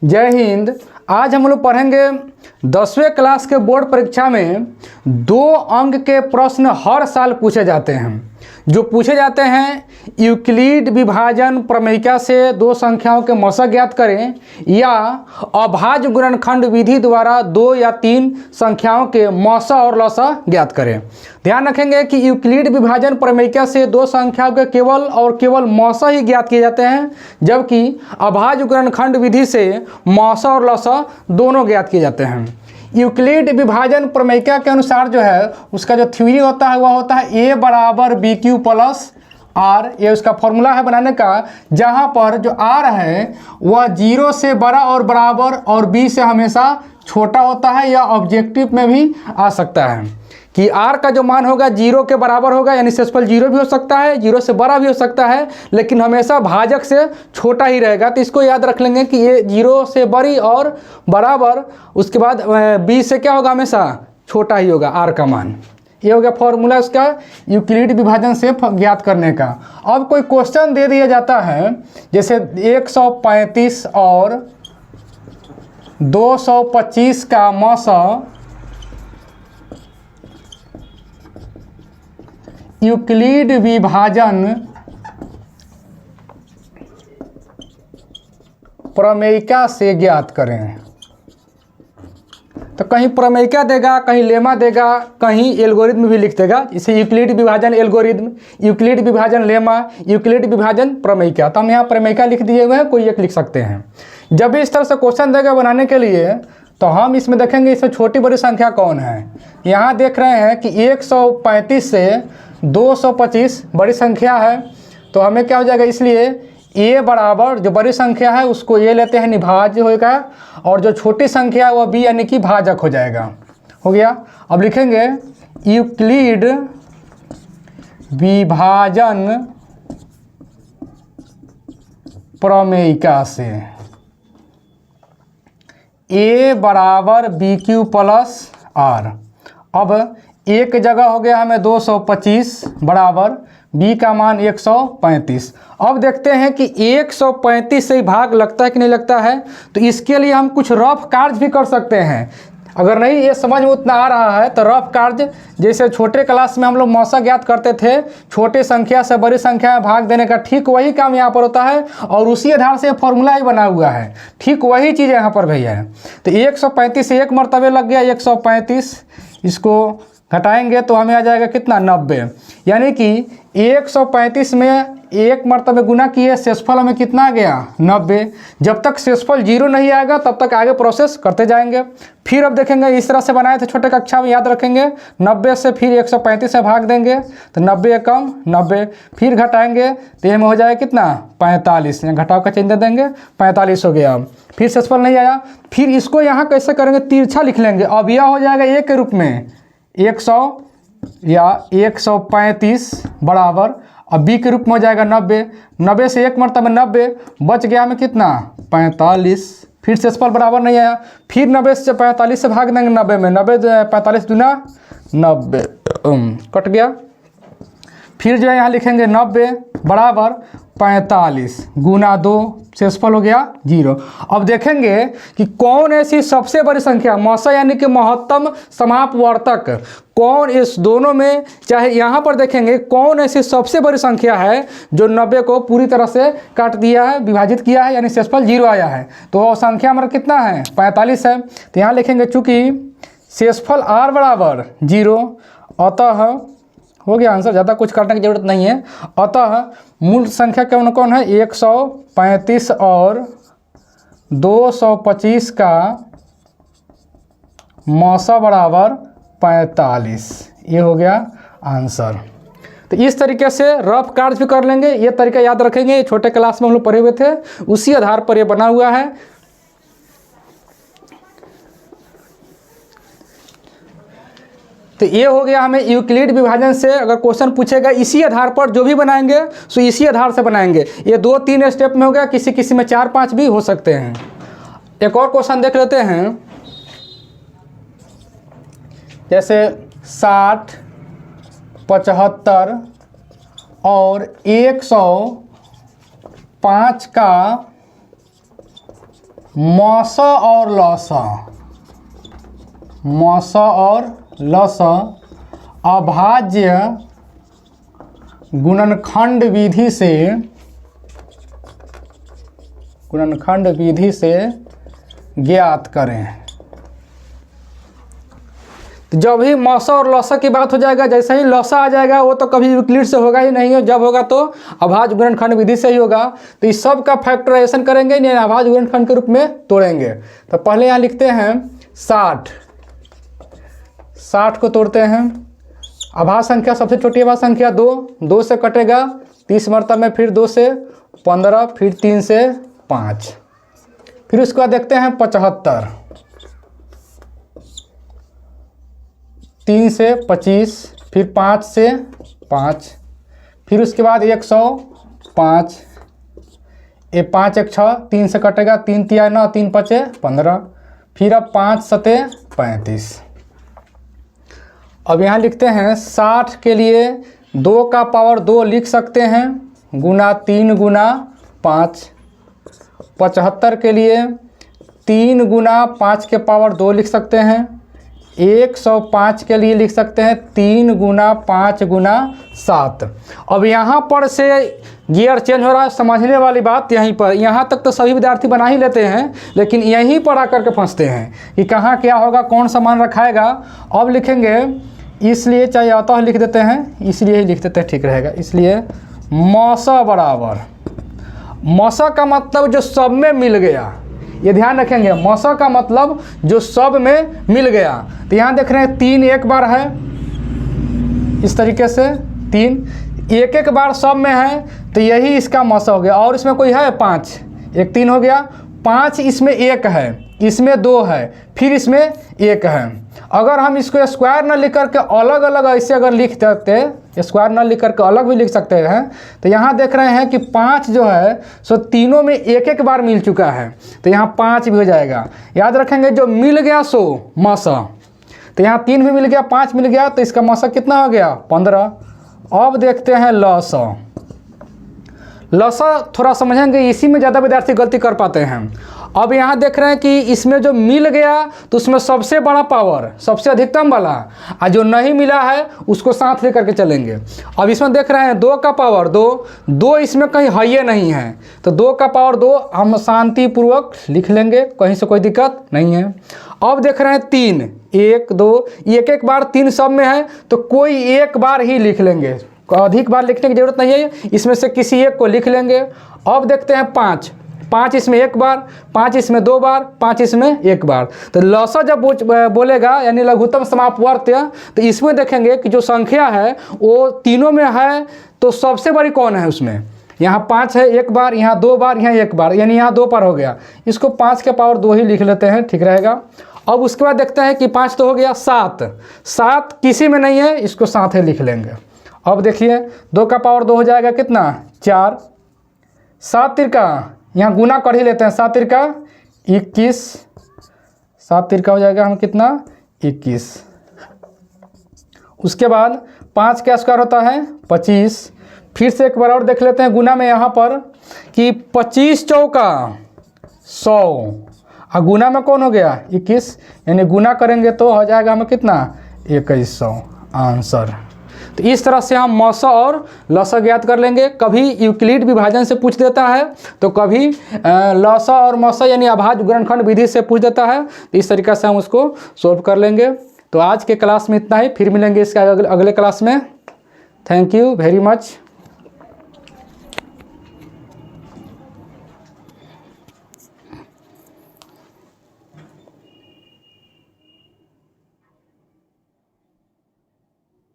जय हिंद। आज हम लोग पढ़ेंगे 10वीं क्लास के बोर्ड परीक्षा में 2 अंक के प्रश्न हर साल पूछे जाते हैं। जो पूछे जाते हैं, यूक्लिड विभाजन प्रमेयिका से 2 संख्याओं के मौसा ज्ञात करें या अभाज्य गुणनखंड विधि द्वारा 2 या 3 संख्याओं के मौसा और लसा ज्ञात करें। ध्यान रखेंगे कि यूक्लिड विभाजन प्रमेयिका से 2 संख्याओं के केवल और केवल मौसा ही ज्ञात किए जाते हैं, जबकि अभाज्य गुणनखंड विधि से मौसा और लसा दोनों ज्ञात किए जाते हैं। यूक्लिड विभाजन प्रमेयिका के अनुसार जो है उसका जो थ्योरी होता है वह होता है ए बराबर बी क्यू प्लस आर। ये उसका फॉर्मूला है बनाने का, जहाँ पर जो आर है वह 0 से बड़ा और बराबर और बी से हमेशा छोटा होता है, या ऑब्जेक्टिव में भी आ सकता है कि आर का जो मान होगा 0 के बराबर होगा, यानी सेसफल 0 भी हो सकता है, 0 से बड़ा भी हो सकता है, लेकिन हमेशा भाजक से छोटा ही रहेगा। तो इसको याद रख लेंगे कि ये 0 से बड़ी और बराबर, उसके बाद बी से क्या होगा, हमेशा छोटा ही होगा आर का मान। ये हो गया फॉर्मूला उसका यूक्लिड विभाजन से ज्ञात करने का। अब कोई क्वेश्चन दे दिया जाता है, जैसे 135 और 225 का मौसा यूक्लिड विभाजन प्रमेयिका से ज्ञात करें। तो कहीं प्रमेयिका देगा, कहीं लेमा देगा, कहीं एल्गोरिथम भी लिख देगा। इसे यूक्लिड विभाजन एल्गोरिथम, यूक्लिड विभाजन लेमा, यूक्लिड विभाजन प्रमेयिका। तो हम यहाँ प्रमेयिका लिख दिए हुए हैं, कोई एक लिख सकते हैं। जब भी इस तरह से क्वेश्चन देगा बनाने के लिए, तो हम इसमें देखेंगे इसमें छोटी बड़ी संख्या कौन है। यहाँ देख रहे हैं कि 135 से 225 बड़ी संख्या है, तो हमें क्या हो जाएगा, इसलिए ए बराबर जो बड़ी संख्या है उसको ए लेते हैं, निभाज्य होगा, और जो छोटी संख्या है वह बी यानी कि भाजक हो जाएगा। हो गया। अब लिखेंगे यूक्लिड विभाजन प्रमेयिका से ए बराबर बी क्यू प्लस आर। अब एक जगह हो गया हमें 225 बराबर b का मान 135। अब देखते हैं कि 135 से भाग लगता है कि नहीं लगता है। तो इसके लिए हम कुछ रफ कार्य भी कर सकते हैं। अगर नहीं ये समझ में उतना आ रहा है तो रफ कार्य, जैसे छोटे क्लास में हम लोग मौसा ज्ञात करते थे, छोटे संख्या से बड़ी संख्या में भाग देने का, ठीक वही काम यहाँ पर होता है और उसी आधार से फॉर्मूला ही बना हुआ है। ठीक वही चीज़ यहाँ पर भैया है। तो 135 से एक मरतबे लग गया 135, इसको घटाएंगे तो हमें आ जाएगा कितना, 90। यानी कि 135 में एक मरतबे गुना किए, शेषफल हमें कितना आ गया, 90। जब तक शेषफल 0 नहीं आएगा तब तक आगे प्रोसेस करते जाएंगे। फिर अब देखेंगे इस तरह से बनाए थे छोटे कक्षा में, याद रखेंगे 90 से फिर 135 से भाग देंगे तो 90 एकम 90, फिर घटाएंगे तो ये में हो जाएगा कितना, 45। यहाँ घटाव का चिन्ह दे देंगे, 45 हो गया। फिर शेषफल नहीं आया, फिर इसको यहाँ कैसे करेंगे, तिरछा लिख लेंगे। अब यह हो जाएगा ए के रूप में 100 या 135 बराबर, अब बी के रूप में हो जाएगा 90। 90 से एक मरतबा 90 बच गया हमें कितना, 45। फिर शेषफल बराबर नहीं आया, फिर 90 से 45 से भाग देंगे 90 में, 90 45 दूना 90 कट गया। फिर जो है यहाँ लिखेंगे 90 बराबर 45 गुना 2, शेषफल हो गया 0। अब देखेंगे कि कौन ऐसी सबसे बड़ी संख्या, मौसा यानी कि महत्तम समापवर्तक, कौन इस दोनों में, चाहे यहाँ पर देखेंगे कौन ऐसी सबसे बड़ी संख्या है जो 90 को पूरी तरह से काट दिया है, विभाजित किया है, यानी शेषफल 0 आया है। तो वो संख्या हमारा कितना है, 45 है। तो यहाँ लिखेंगे चूँकि शेषफल r बराबर 0, अतः हो गया आंसर, ज़्यादा कुछ करने की जरूरत नहीं है। अतः मूल संख्या कौन कौन है, 135 और 225 का मौसा बराबर 45। ये हो गया आंसर। तो इस तरीके से रफ कार्य भी कर लेंगे, ये तरीका याद रखेंगे। ये छोटे क्लास में हम लोग पढ़े हुए थे, उसी आधार पर ये बना हुआ है। तो ये हो गया हमें यूक्लिड विभाजन से अगर क्वेश्चन पूछेगा, इसी आधार पर जो भी बनाएंगे सो इसी आधार से बनाएंगे। ये 2-3 स्टेप में हो गया, किसी किसी में 4-5 भी हो सकते हैं। एक और क्वेश्चन देख लेते हैं, जैसे 60, 75 और 105 का मौसा और लौसा, मौसा और लौसा अभाज्य गुणनखंड विधि से ज्ञात करें। तो जब ही मौसा और लौसा की बात हो जाएगा, जैसे ही लौसा आ जाएगा वो तो कभी यूक्लिड से होगा ही नहीं है, जब होगा तो अभाज्य गुणनखंड विधि से ही होगा। तो इस सब का फैक्टराइजेशन करेंगे, नहीं अभाज्य गुणनखंड के रूप में तोड़ेंगे। तो पहले यहाँ लिखते हैं 60, 60 को तोड़ते हैं। अभाज्य संख्या सबसे छोटी अभाज्य संख्या 2, 2 से कटेगा 30 मरतब में, फिर 2 से 15, फिर 3 से 5, फिर उसके बाद देखते हैं 75, 3 से 25, फिर 5 से 5, फिर उसके बाद 105, ये 5 1 6, 3 से कटेगा 3 3 9, 3 5 15, फिर अब 5 7 35। अब यहाँ लिखते हैं 60 के लिए 2 का पावर 2 लिख सकते हैं, गुना 3 गुना 5। 75 के लिए 3 गुना 5 के पावर 2 लिख सकते हैं। 105 के लिए लिख सकते हैं 3 गुना 5 गुना 7। अब यहाँ पर से गियर चेंज हो रहा है, समझने वाली बात यहीं पर, यहाँ तक तो सभी विद्यार्थी बना ही लेते हैं, लेकिन यहीं पर आकर के फंसते हैं कि कहाँ क्या होगा, कौन सा मान रखाएगा। अब लिखेंगे, इसलिए चाहे अतः लिख देते हैं, इसलिए ही लिख देते हैं, ठीक रहेगा। इसलिए मौसा बराबर, मौसा का मतलब जो सब में मिल गया, ये ध्यान रखेंगे, मौसा का मतलब जो सब में मिल गया। तो यहाँ देख रहे हैं 3 एक बार है, इस तरीके से 3 एक एक बार सब में है, तो यही इसका मौसा हो गया। और इसमें कोई है 5, 1 3 हो गया, 5 इसमें 1 है, इसमें 2 है, फिर इसमें 1 है। अगर हम इसको स्क्वायर न लिख करके अलग अलग ऐसे अगर लिख देते, स्क्वायर न लिख करके अलग भी लिख सकते हैं, तो यहाँ देख रहे हैं कि 5 जो है सो तीनों में एक एक बार मिल चुका है, तो यहाँ 5 भी हो जाएगा। याद रखेंगे जो मिल गया सो मौसा, तो यहाँ 3 भी मिल गया, 5 मिल गया, तो इसका मौसा कितना हो गया 15। अब देखते हैं लौसा। लौसा थोड़ा समझेंगे, इसी में ज़्यादा विद्यार्थी गलती कर पाते हैं। अब यहाँ देख रहे हैं कि इसमें जो मिल गया तो उसमें सबसे बड़ा पावर, सबसे अधिकतम वाला, और जो नहीं मिला है उसको साथ लेकर के चलेंगे। अब इसमें देख रहे हैं 2 का पावर 2, 2 इसमें कहीं है ये नहीं है, तो 2 का पावर 2 हम शांतिपूर्वक लिख लेंगे, कहीं से कोई दिक्कत नहीं है। अब देख रहे हैं 3 1 2, एक एक बार 3 सब में है, तो कोई एक बार ही लिख लेंगे, अधिक बार लिखने की जरूरत नहीं है, इसमें से किसी एक को लिख लेंगे। अब देखते हैं 5, 5 इसमें 1 बार, 5 इसमें 2 बार, 5 इसमें 1 बार। तो लौसा जब बोलेगा यानी लघुत्तम समापवर्त्य, तो इसमें देखेंगे कि जो संख्या है वो तीनों में है, तो सबसे बड़ी कौन है उसमें। यहाँ 5 है 1 बार, यहाँ 2 बार, यहाँ 1 बार, यानी यहाँ 2 बार हो गया, इसको 5 के पावर 2 ही लिख लेते हैं, ठीक रहेगा। अब उसके बाद देखते हैं कि 5 तो हो गया, 7 किसी में नहीं है, इसको साथ ही लिख लेंगे। अब देखिए 2 का पावर 2 हो जाएगा कितना 4, 7 तिरका यहाँ गुना कर ही लेते हैं, 7 तिरका 21, 7 तिरका हो जाएगा हम कितना 21। उसके बाद 5 का स्क्वायर होता है 25। फिर से एक बार और देख लेते हैं गुना में यहाँ पर कि 25 चौका 100, और गुना में कौन हो गया 21, यानी गुना करेंगे तो हो जाएगा हमें कितना 2100 आंसर। तो इस तरह से हम मौसा और लौसा ज्ञात कर लेंगे। कभी यूक्लिड विभाजन से पूछ देता है, तो कभी लौसा और मौसा यानी अभाज्य गुणनखंड विधि से पूछ देता है, तो इस तरीक़े से हम उसको सोल्व कर लेंगे। तो आज के क्लास में इतना ही, फिर मिलेंगे इसके अगले क्लास में। Thank you very much.